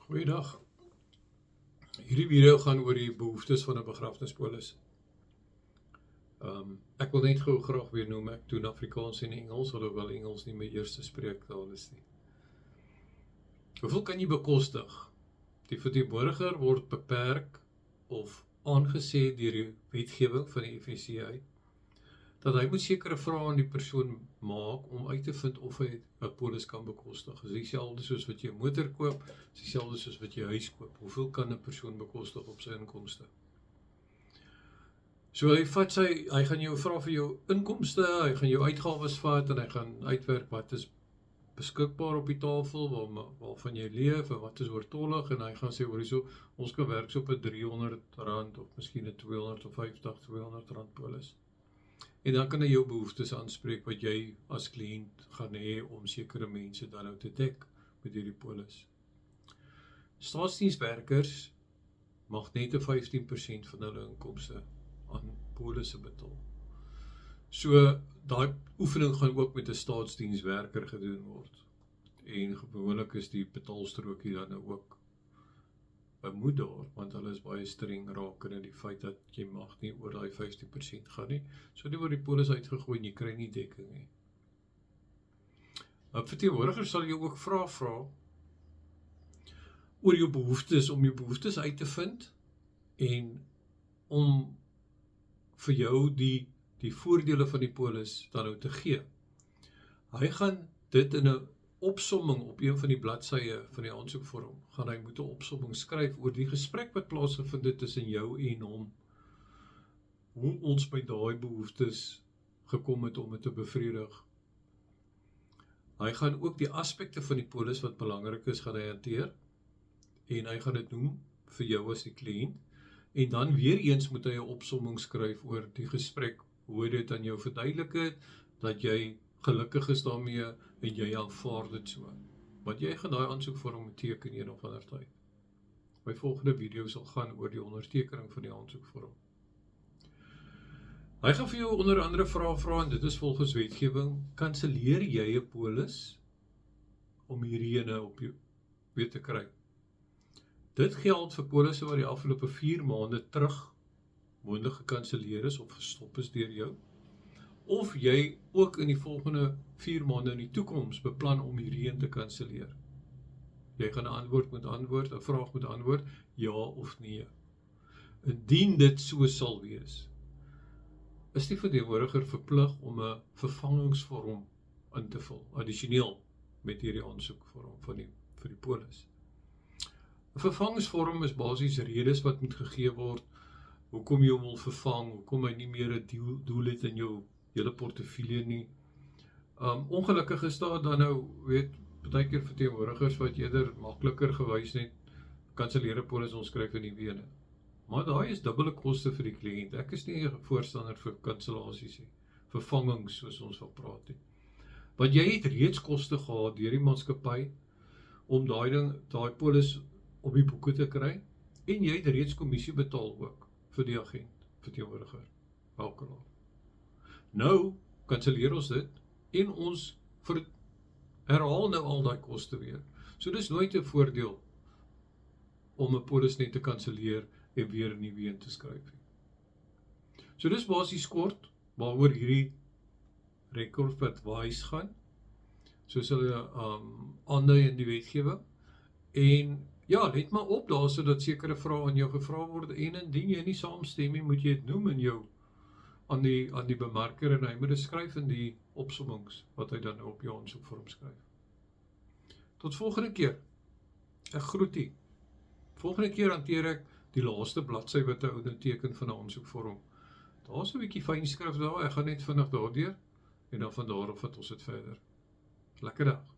Goeiedag. Hierdie video gaan oor die behoeftes van 'n begrafnispolis. Ek wil net gou graag weer noem, ek doen Afrikaans en Engels, alhoewel Engels nie my eerste spreektaal is nie. Hoeveel kan jy bekostig? Die verteenwoordiger word beperk of aangesê deur die wetgewing van die FSCA dat hy moet sekere vrae aan die persoon maak om uit te vind of hy 'n polis kan bekostig. Dit is dieselfde soos wat jy 'n motor koop, is dieselfde soos wat jy 'n huis koop. Hoeveel kan 'n persoon bekostig op sy inkomste? So hy gaan jou vra vir jou inkomste, hy gaan jou uitgawes vat en hy gaan uitwerk wat is beskikbaar op die tafel, waarvan jy leef en wat is oortollig, en hy gaan sê, hoor hierso, ons kan werk so op 'n R300 of miskien 'n R250 polis. En dan kan hy jou behoeftes aanspreek wat jy as kliënt gaan hê om sekere mense dan nou te dek met hierdie polis. Staatsdienswerkers mag net 15% van hulle inkomste aan polisse betaal. So daai oefening gaan ook met 'n staatsdienswerker gedoen word. En gewoonlik is die betaalstrokie dan nou ook 'n moed daar, want hulle is baie streng rakende die feit dat jy mag nie oor daai 15% gaan nie. So die word die polis uitgegooi en jy kry nie dekking nie. 'n Verteenwoordiger sal jou ook vra oor jou behoeftes, om jou behoeftes uit te vind en om vir jou die voordele van die polis dan nou te gee. Hy gaan dit in 'n opsomming op een van die bladsye van die aansoekvorm, gaan hy moet 'n opsomming skryf oor die gesprek wat plaasgevind het tussen jou en hom, hoe ons by daai behoeftes gekom het om dit te bevredig. Hy gaan ook die aspekte van die polis wat belangrik is, gaan hy hanteer, en hy gaan dit noem vir jou as die kliënt, en dan weer eens moet hy 'n opsomming skryf oor die gesprek, hoe dit aan jou verduidelik het, dat jy gelukkig is daarmee, en jy aanvaar dit so. Want jy gaan daai aansoekvorm moet teken een of ander tyd. My volgende video sal gaan oor die ondertekening van die aansoekvorm. Hy gaan vir jou onder andere vra, en dit is volgens wetgewing, kanselleer jy 'n polis om hierdie ene op jou weer te kry? Dit geld vir polisse wat die afgelope 4 maande terug moontlik gekanselleer is of gestop is deur jou, of jy ook in die volgende 4 maande in die toekoms beplan om hierdie een te kanselleer. Jy gaan 'n antwoord moet antwoord, 'n vraag moet antwoord, ja of nee. Indien dit so sal wees, is die verteenwoordiger verplig om 'n vervangingsvorm in te vul, addisioneel met hierdie aansoekvorm vir die polis. 'n Vervangingsvorm is basies redes wat moet gegee word, hoekom jy hom wil vervang, hoekom hy nie meer 'n doel het in jou hele portefeulje nie. Ongelukkig is daar dan nou, baie keer verteenwoordigers wat eerder makliker gewys net, kanselleer 'n polis, ons skryf in die wene. Maar daai is dubbele koste vir die kliënt. Ek is nie 'n voorstander vir kansellasies nie, vervangings soos ons wil praat nie. Want jy het reeds koste gehad deur die maatskappy om daai polis op die boeke te kry, en jy het reeds kommissie betaal ook vir die agent, verteenwoordiger, makelaar. Nou kanselleer ons dit, en ons herhaal nou al daai koste weer. So dis nooit 'n voordeel om 'n polis net te kanselleer en weer 'n nuwe een te skryf. So dis basies kort waaroor hierdie rekord wat wise gaan, soos hulle aandui in die wetgewing. En ja, let maar op daar, sodat sekere vrae aan jou gevra word, en indien jy nie saamstem nie, moet jy dit noem in jou aan die bemarker, en hy moet dit skryf in die opsommings wat hy dan op jou aansoekvorm skryf. Tot volgende keer. Ek groet u. Volgende keer hanteer ek die laaste bladsy wat hy onderteken van 'n aansoekvorm. Daar's 'n bietjie fynskrif daar, ek gaan net vinnig daardeur, en dan van daar af vat ons dit verder. Lekker dag.